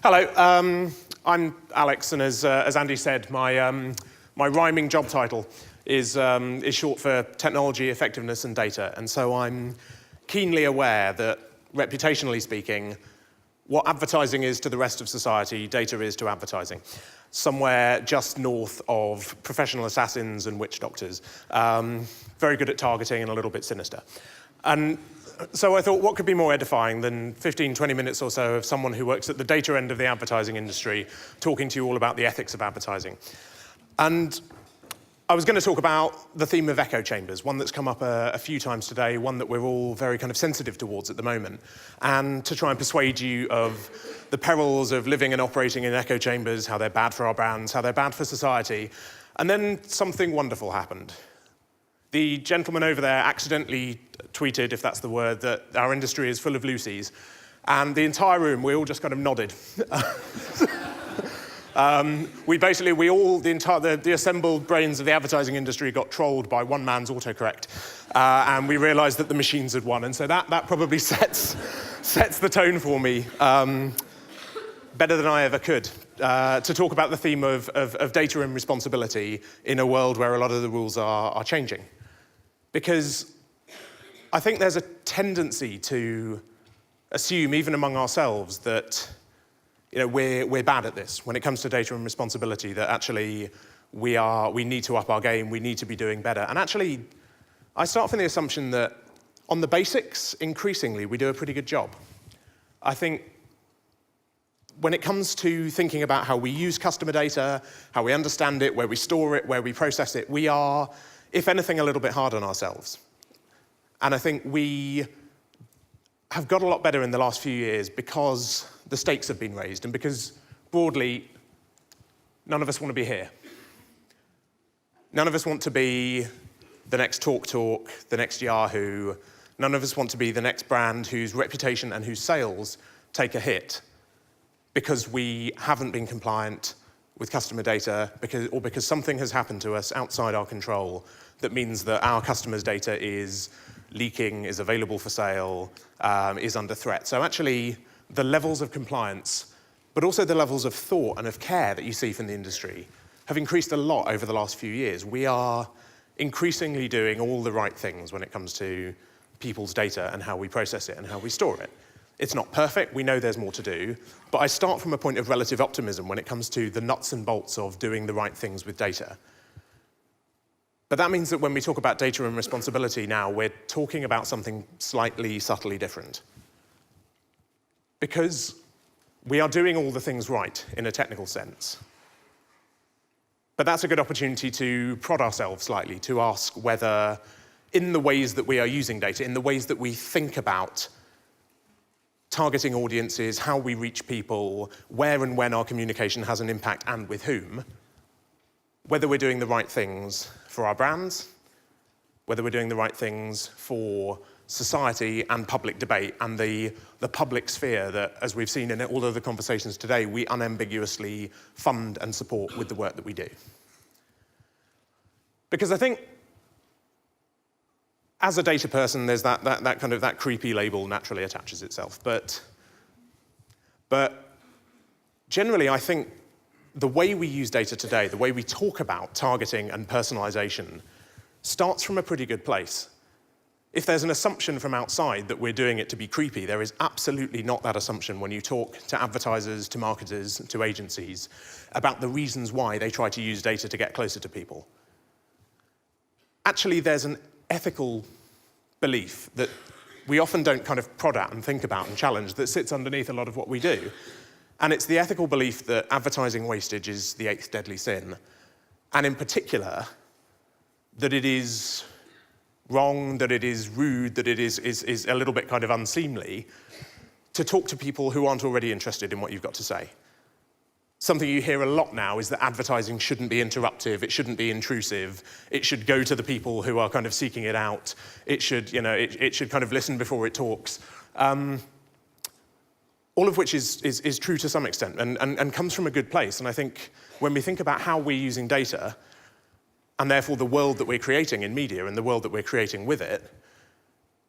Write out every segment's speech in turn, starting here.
Hello, I'm Alex, and as Andy said, my rhyming job title is short for technology, effectiveness, and data. And so I'm keenly aware that, reputationally speaking, what advertising is to the rest of society, data is to advertising. Somewhere just north of professional assassins and witch doctors. Very good at targeting and a little bit sinister. And so I thought, what could be more edifying than 15, 20 minutes or so of someone who works at the data end of the advertising industry talking to you all about the ethics of advertising. And I was going to talk about the theme of echo chambers, one that's come up a few times today, one that we're all very kind of sensitive towards at the moment, and to try and persuade you of the perils of living and operating in echo chambers, how they're bad for our brands, how they're bad for society. And then something wonderful happened. The gentleman over there accidentally tweeted, if that's the word, that our industry is full of Lucy's. And the entire room, we all just kind of nodded. The assembled brains of the advertising industry got trolled by one man's autocorrect. And we realized that the machines had won. And so that probably sets the tone for me better than I ever could. To talk about the theme of data and responsibility in a world where a lot of the rules are changing. Because I think there's a tendency to assume, even among ourselves, that we're bad at this when it comes to data and responsibility, that actually we need to up our game, we need to be doing better. And actually, I start from the assumption that on the basics, increasingly, we do a pretty good job. I think when it comes to thinking about how we use customer data, how we understand it, where we store it, where we process it, we are, if anything, a little bit hard on ourselves. And I think we have got a lot better in the last few years because the stakes have been raised and because, broadly, none of us want to be here. None of us want to be the next TalkTalk, the next Yahoo. None of us want to be the next brand whose reputation and whose sales take a hit because we haven't been compliant with customer data because something has happened to us outside our control that means that our customers' data is leaking, is available for sale, is under threat. So actually, the levels of compliance, but also the levels of thought and of care that you see from the industry have increased a lot over the last few years. We are increasingly doing all the right things when it comes to people's data and how we process it and how we store it. It's not perfect, we know there's more to do, but I start from a point of relative optimism when it comes to the nuts and bolts of doing the right things with data. But that means that when we talk about data and responsibility now, we're talking about something slightly, subtly different. Because we are doing all the things right in a technical sense. But that's a good opportunity to prod ourselves slightly, to ask whether in the ways that we are using data, in the ways that we think about targeting audiences, how we reach people, where and when our communication has an impact and with whom, whether we're doing the right things for our brands, whether we're doing the right things for society and public debate and the public sphere that, as we've seen in all of the conversations today, we unambiguously fund and support with the work that we do. Because I think as a data person, there's that creepy label naturally attaches itself. But generally, I think the way we use data today, the way we talk about targeting and personalization, starts from a pretty good place. If there's an assumption from outside that we're doing it to be creepy, there is absolutely not that assumption when you talk to advertisers, to marketers, to agencies about the reasons why they try to use data to get closer to people. Actually, there's an ethical belief that we often don't kind of prod at and think about and challenge that sits underneath a lot of what we do. And it's the ethical belief that advertising wastage is the 8th deadly sin. And in particular, that it is wrong, that it is rude, that it is a little bit kind of unseemly to talk to people who aren't already interested in what you've got to say. Something you hear a lot now is that advertising shouldn't be interruptive, it shouldn't be intrusive, it should go to the people who are kind of seeking it out, it should, it should kind of listen before it talks. All of which is true to some extent and comes from a good place. And I think when we think about how we're using data, and therefore the world that we're creating in media and the world that we're creating with it,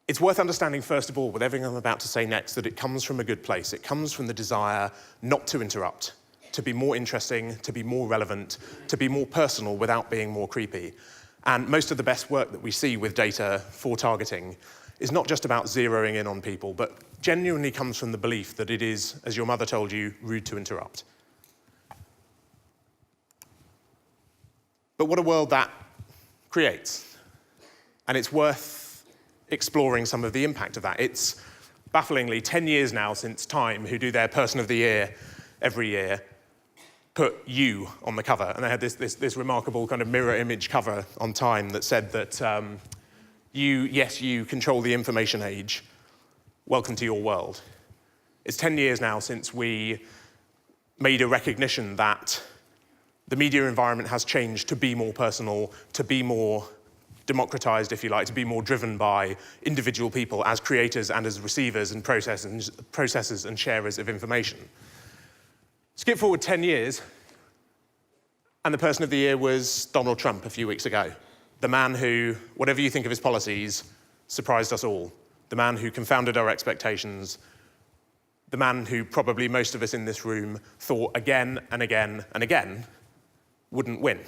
It's worth understanding, first of all, with everything I'm about to say next, that it comes from a good place. It comes from the desire not to interrupt, to be more interesting, to be more relevant, to be more personal without being more creepy. And most of the best work that we see with data for targeting is not just about zeroing in on people, but genuinely comes from the belief that it is, as your mother told you, rude to interrupt. But what a world that creates. And it's worth exploring some of the impact of that. It's bafflingly 10 years now since Time, who do their Person of the Year every year, put you on the cover. And they had this remarkable kind of mirror image cover on Time that said that you control the information age. Welcome to your world. It's 10 years now since we made a recognition that the media environment has changed to be more personal, to be more democratized, if you like, to be more driven by individual people as creators and as receivers and processors and sharers of information. Skip forward 10 years, and the Person of the Year was Donald Trump a few weeks ago. The man who, whatever you think of his policies, surprised us all. The man who confounded our expectations. The man who probably most of us in this room thought again and again and again wouldn't win.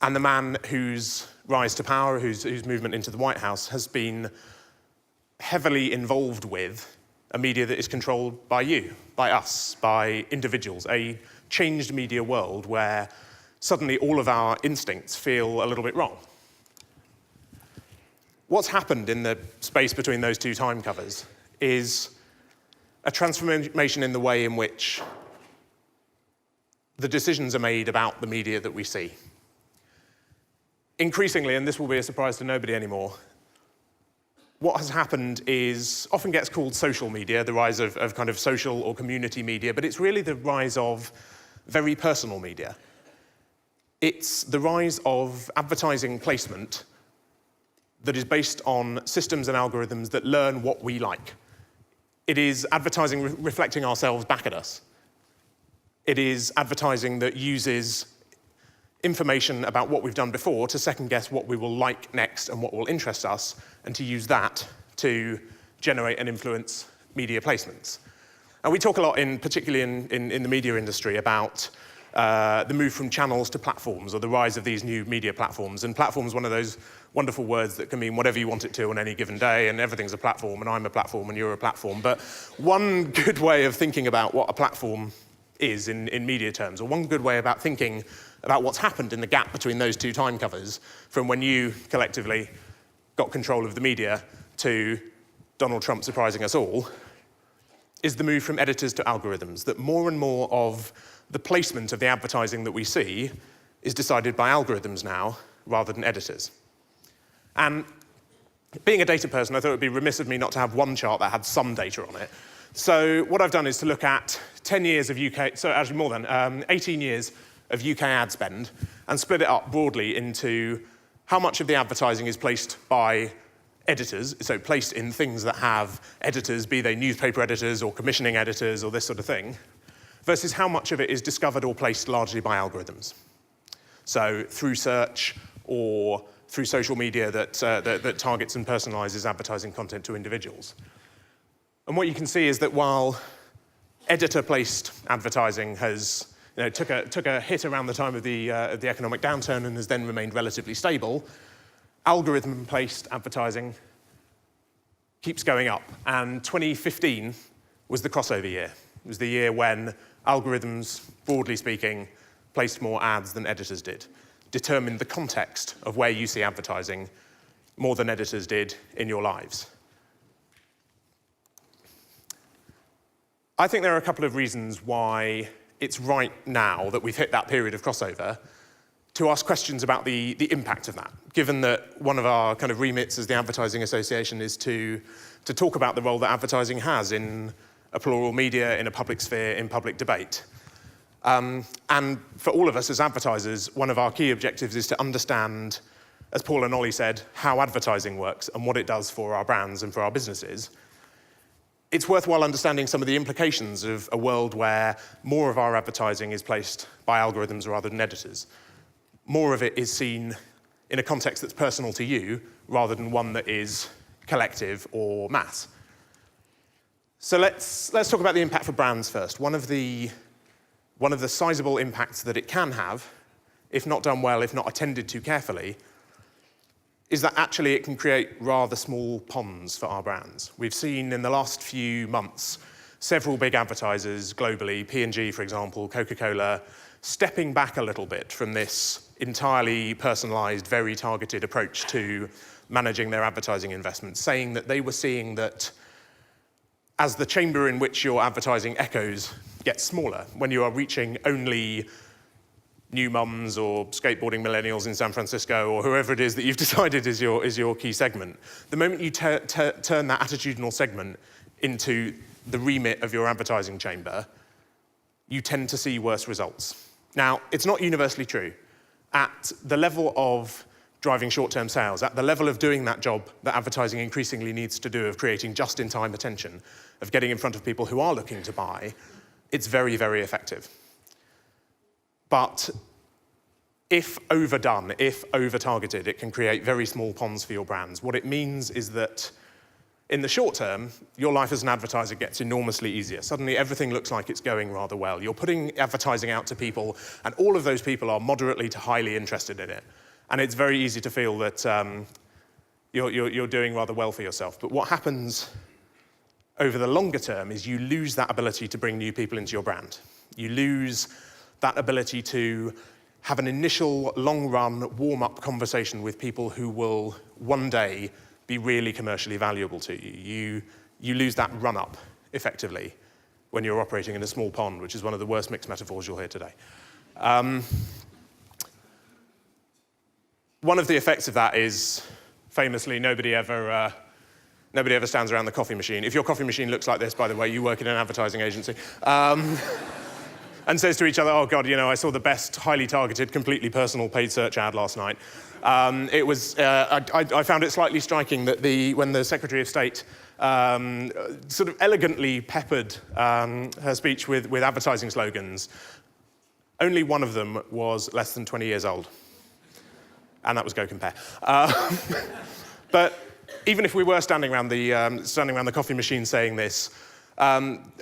And the man whose rise to power, whose movement into the White House has been heavily involved with a media that is controlled by you, by us, by individuals, a changed media world where suddenly all of our instincts feel a little bit wrong. What's happened in the space between those two Time covers is a transformation in the way in which the decisions are made about the media that we see. Increasingly, and this will be a surprise to nobody anymore, what has happened is often gets called social media, the rise of kind of social or community media, but it's really the rise of very personal media. It's the rise of advertising placement that is based on systems and algorithms that learn what we like. It is advertising reflecting ourselves back at us. It is advertising that uses information about what we've done before to second guess what we will like next and what will interest us, and to use that to generate and influence media placements. And we talk a lot, particularly in the media industry, about the move from channels to platforms, or the rise of these new media platforms. And platform is one of those wonderful words that can mean whatever you want it to on any given day, and everything's a platform, and I'm a platform, and you're a platform. But one good way of thinking about what a platform is in media terms, or one good way about thinking about what's happened in the gap between those two Time covers, from when you collectively got control of the media to Donald Trump surprising us all, is the move from editors to algorithms, that more and more of the placement of the advertising that we see is decided by algorithms now, rather than editors. And being a data person, I thought it would be remiss of me not to have one chart that had some data on it. So what I've done is to look at 10 years of UK, so actually more than 18 years of UK ad spend, and split it up broadly into how much of the advertising is placed by editors, so placed in things that have editors, be they newspaper editors or commissioning editors or this sort of thing, versus how much of it is discovered or placed largely by algorithms. So through search or through social media that targets and personalizes advertising content to individuals. And what you can see is that while editor-placed advertising has took a hit around the time of the economic downturn and has then remained relatively stable, algorithm-placed advertising keeps going up. And 2015 was the crossover year. It was the year when algorithms, broadly speaking, placed more ads than editors did, determined the context of where you see advertising more than editors did in your lives. I think there are a couple of reasons why it's right now that we've hit that period of crossover to ask questions about the impact of that, given that one of our kind of remits as the Advertising Association is to talk about the role that advertising has in a plural media, in a public sphere, in public debate. And for all of us as advertisers, one of our key objectives is to understand, as Paul and Ollie said, how advertising works and what it does for our brands and for our businesses. It's worthwhile understanding some of the implications of a world where more of our advertising is placed by algorithms rather than editors. More of it is seen in a context that's personal to you rather than one that is collective or mass. So let's talk about the impact for brands first. One of the sizable impacts that it can have, if not done well, if not attended to carefully, is that actually it can create rather small ponds for our brands. We've seen in the last few months several big advertisers globally, P&G, for example, Coca-Cola, stepping back a little bit from this entirely personalized, very targeted approach to managing their advertising investments, saying that they were seeing that as the chamber in which your advertising echoes gets smaller, when you are reaching only new mums or skateboarding millennials in San Francisco or whoever it is that you've decided is your key segment, the moment you turn that attitudinal segment into the remit of your advertising chamber, you tend to see worse results. Now, it's not universally true. At the level of driving short-term sales, at the level of doing that job that advertising increasingly needs to do of creating just-in-time attention, of getting in front of people who are looking to buy, it's very, very effective. But if overdone, if over-targeted, it can create very small ponds for your brands. What it means is that in the short term, your life as an advertiser gets enormously easier. Suddenly, everything looks like it's going rather well. You're putting advertising out to people, and all of those people are moderately to highly interested in it. And it's very easy to feel that you're doing rather well for yourself. But what happens over the longer term is you lose that ability to bring new people into your brand. You lose that ability to have an initial, long-run, warm-up conversation with people who will one day be really commercially valuable to you. You lose that run-up, effectively, when you're operating in a small pond, which is one of the worst mixed metaphors you'll hear today. One of the effects of that is, famously, nobody ever stands around the coffee machine. If your coffee machine looks like this, by the way, you work in an advertising agency. And says to each other, oh God, I saw the best highly targeted, completely personal paid search ad last night. I found it slightly striking that when the Secretary of State sort of elegantly peppered her speech with advertising slogans, only one of them was less than 20 years old. And that was Go Compare. But even if we were standing around the coffee machine saying this,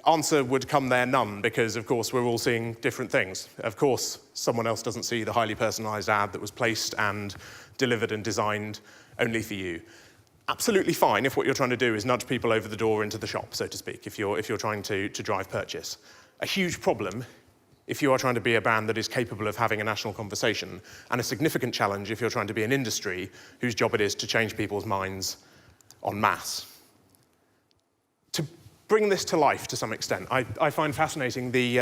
answer would come there none, because of course we're all seeing different things. Of course, someone else doesn't see the highly personalized ad that was placed and delivered and designed only for you. Absolutely fine if what you're trying to do is nudge people over the door into the shop, so to speak, if you're trying to drive purchase. A huge problem if you are trying to be a brand that is capable of having a national conversation, and a significant challenge if you're trying to be an industry whose job it is to change people's minds en masse. To bring this to life to some extent, I find fascinating the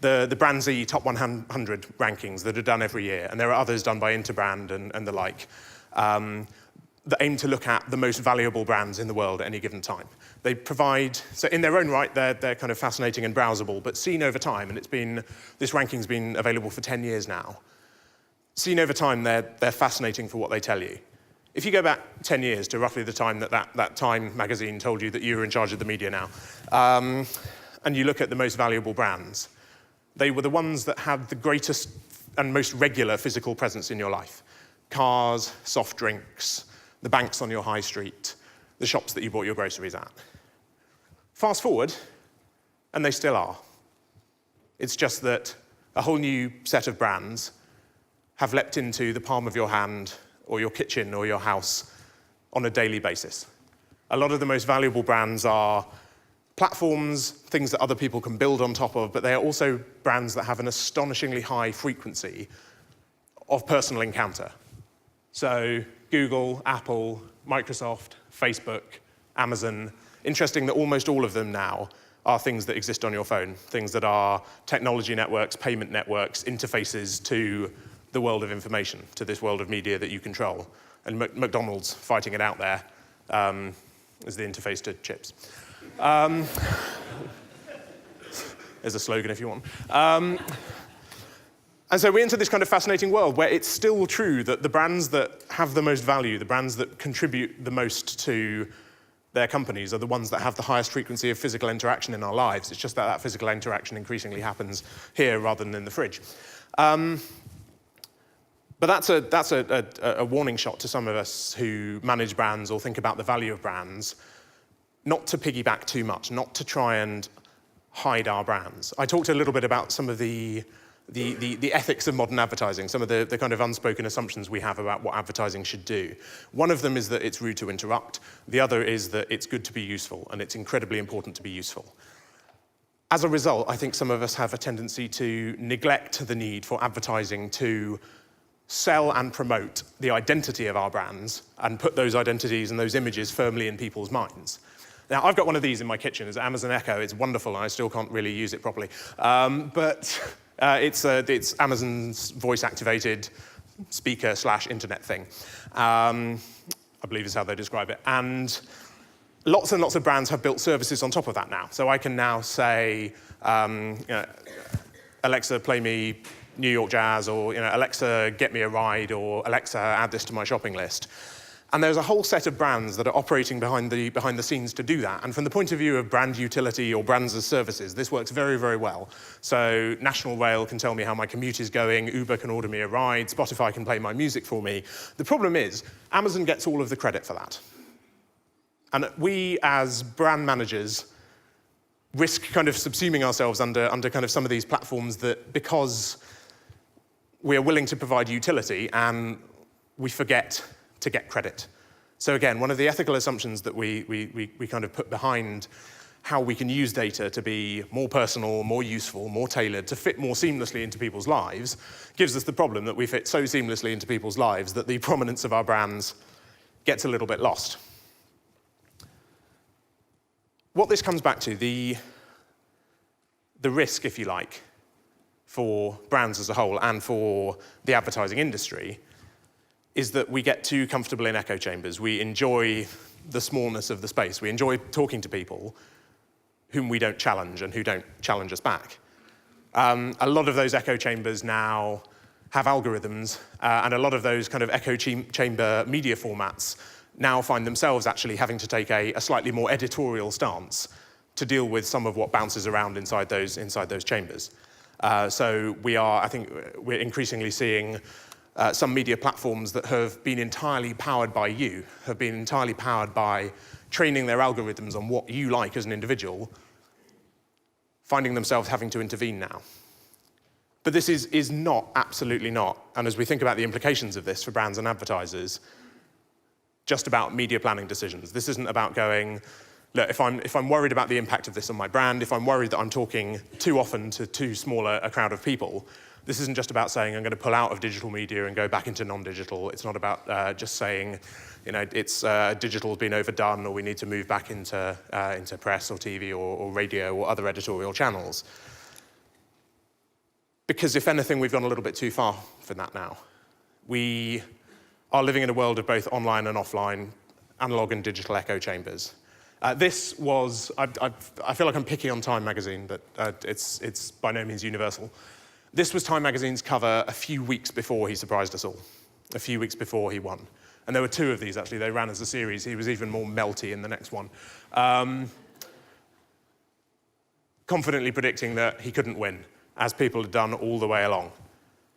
Brandz Top 100 rankings that are done every year, and there are others done by Interbrand and the like, that aim to look at the most valuable brands in the world at any given time. They provide, so in their own right, they're kind of fascinating and browsable, but seen over time, and this ranking's been available for 10 years now, seen over time, they're fascinating for what they tell you. If you go back 10 years to roughly the time that Time magazine told you that you were in charge of the media now, and you look at the most valuable brands, they were the ones that had the greatest and most regular physical presence in your life. Cars, soft drinks, the banks on your high street, the shops that you bought your groceries at. Fast forward, and they still are. It's just that a whole new set of brands have leapt into the palm of your hand or your kitchen or your house on a daily basis. A lot of the most valuable brands are platforms, things that other people can build on top of, but they are also brands that have an astonishingly high frequency of personal encounter. So Google, Apple, Microsoft, Facebook, Amazon. Interesting that almost all of them now are things that exist on your phone, things that are technology networks, payment networks, interfaces to the world of information, to this world of media that you control. And McDonald's fighting it out there as the interface to chips. There's a slogan if you want. And so we enter this kind of fascinating world where it's still true that the brands that have the most value, the brands that contribute the most to their companies are the ones that have the highest frequency of physical interaction in our lives. It's just that that physical interaction increasingly happens here rather than in the fridge. But that's a warning shot to some of us who manage brands or think about the value of brands, not to piggyback too much, not to try and hide our brands. I talked a little bit about some of the ethics of modern advertising, some of the kind of unspoken assumptions we have about what advertising should do. One of them is that it's rude to interrupt. The other is that it's good to be useful, and it's incredibly important to be useful. As a result, I think some of us have a tendency to neglect the need for advertising to sell and promote the identity of our brands and put those identities and those images firmly in people's minds. Now, I've got one of these in my kitchen. It's an Amazon Echo. It's wonderful, and I still can't really use it properly. It's Amazon's voice-activated speaker/internet thing. I believe is how they describe it. And lots and lots of brands have built services on top of that now. So I can now say, Alexa, play me New York jazz, or Alexa, get me a ride, or Alexa, add this to my shopping list. And there's a whole set of brands that are operating behind the scenes to do that. And from the point of view of brand utility or brands as services, this works very, very well. So National Rail can tell me how my commute is going, Uber can order me a ride, Spotify can play my music for me. The problem is, Amazon gets all of the credit for that. And we, as brand managers, risk kind of subsuming ourselves under kind of some of these platforms that, because we are willing to provide utility, and we forget to get credit. So again, one of the ethical assumptions that we kind of put behind how we can use data to be more personal, more useful, more tailored, to fit more seamlessly into people's lives, gives us the problem that we fit so seamlessly into people's lives that the prominence of our brands gets a little bit lost. What this comes back to, the risk, if you like, for brands as a whole and for the advertising industry, is that we get too comfortable in echo chambers. We enjoy the smallness of the space. We enjoy talking to people whom we don't challenge and who don't challenge us back. A lot of those echo chambers now have algorithms, and a lot of those kind of echo chamber media formats now find themselves actually having to take a slightly more editorial stance to deal with some of what bounces around inside those chambers. So I think we're increasingly seeing some media platforms that have been entirely powered by you, have been entirely powered by training their algorithms on what you like as an individual, finding themselves having to intervene now. But this is not, absolutely not, and as we think about the implications of this for brands and advertisers, just about media planning decisions. This isn't about going, look, if I'm worried about the impact of this on my brand, if I'm worried that I'm talking too often to too small a crowd of people, this isn't just about saying I'm going to pull out of digital media and go back into non-digital. It's not about just saying, it's digital's been overdone, or we need to move back into press or TV or radio or other editorial channels. Because if anything, we've gone a little bit too far for that now. We are living in a world of both online and offline, analog and digital echo chambers. This was, I feel like I'm picking on Time magazine, but it's by no means universal. This was Time magazine's cover a few weeks before he surprised us all, a few weeks before he won. And there were two of these, actually. They ran as a series. He was even more melty in the next one. Confidently predicting that he couldn't win, as people had done all the way along.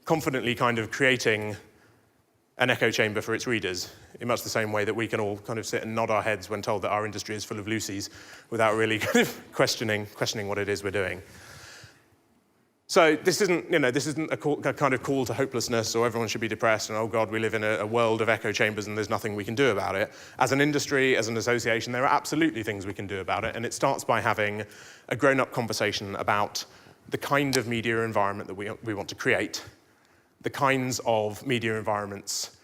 Confidently kind of creating an echo chamber for its readers, in much the same way that we can all kind of sit and nod our heads when told that our industry is full of Lucies without really kind of questioning what it is we're doing. So this isn't a kind of call to hopelessness, or everyone should be depressed and, oh God, we live in a world of echo chambers and there's nothing we can do about it. As an industry, as an association, there are absolutely things we can do about it, and it starts by having a grown-up conversation about the kind of media environment that we want to create, the kinds of media environments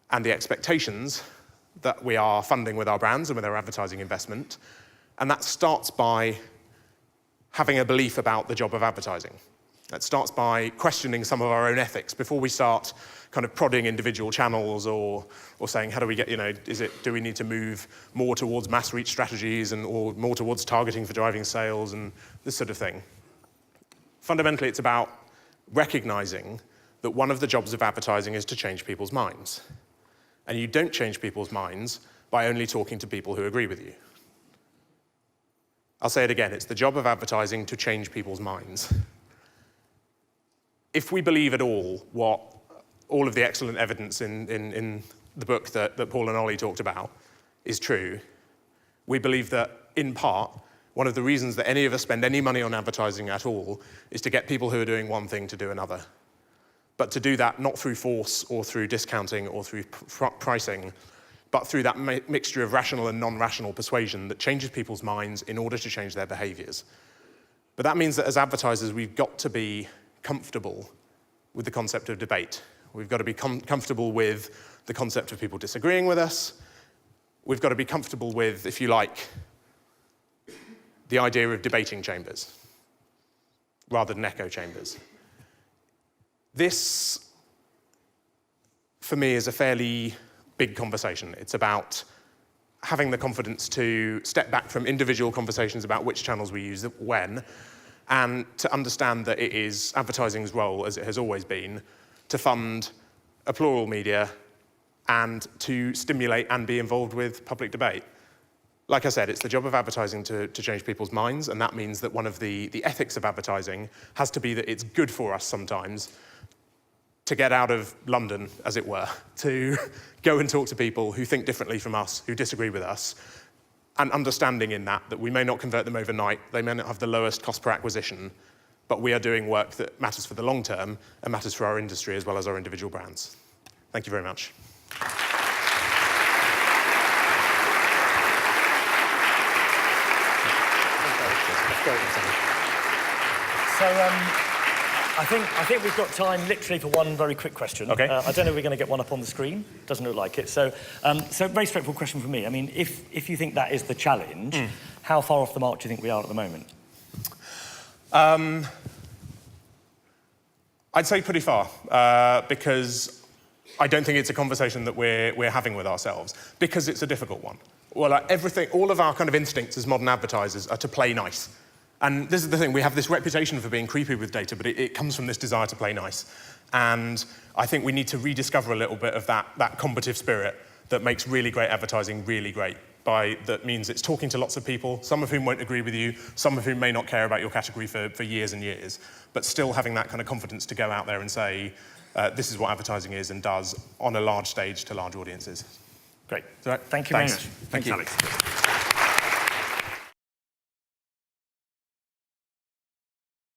and the expectations that we are funding with our brands and with our advertising investment. And that starts by having a belief about the job of advertising. That starts by questioning some of our own ethics before we start kind of prodding individual channels or saying, how do we get, do we need to move more towards mass reach strategies or more towards targeting for driving sales and this sort of thing. Fundamentally, it's about recognizing that one of the jobs of advertising is to change people's minds. And you don't change people's minds by only talking to people who agree with you. I'll say it again, it's the job of advertising to change people's minds. If we believe at all what all of the excellent evidence in the book that Paul and Ollie talked about is true, we believe that, in part, one of the reasons that any of us spend any money on advertising at all is to get people who are doing one thing to do another. But to do that not through force or through discounting or through pricing, but through that mixture of rational and non-rational persuasion that changes people's minds in order to change their behaviors. But that means that as advertisers, we've got to be comfortable with the concept of debate. We've got to be comfortable with the concept of people disagreeing with us. We've got to be comfortable with, if you like, the idea of debating chambers rather than echo chambers. This, for me, is a fairly big conversation. It's about having the confidence to step back from individual conversations about which channels we use when, and to understand that it is advertising's role, as it has always been, to fund a plural media and to stimulate and be involved with public debate. Like I said, it's the job of advertising to change people's minds, and that means that one of the ethics of advertising has to be that it's good for us sometimes to get out of London, as it were, to go and talk to people who think differently from us, who disagree with us, and understanding in that we may not convert them overnight, they may not have the lowest cost per acquisition, but we are doing work that matters for the long term and matters for our industry as well as our individual brands. Thank you very much. So I think we've got time literally for one very quick question. Okay. I don't know if we're going to get one up on the screen. Doesn't look like it. So very straightforward question for me. I mean, if you think that is the challenge, how far off the mark do you think we are at the moment? I'd say pretty far, because I don't think it's a conversation that we're having with ourselves, because it's a difficult one. Well, all of our kind of instincts as modern advertisers are to play nice. And this is the thing, we have this reputation for being creepy with data, but it comes from this desire to play nice. And I think we need to rediscover a little bit of that combative spirit that makes really great advertising really great. That means it's talking to lots of people, some of whom won't agree with you, some of whom may not care about your category for years and years, but still having that kind of confidence to go out there and say, this is what advertising is and does on a large stage to large audiences. Great. Right. Thank you very much. Thank you. Alex.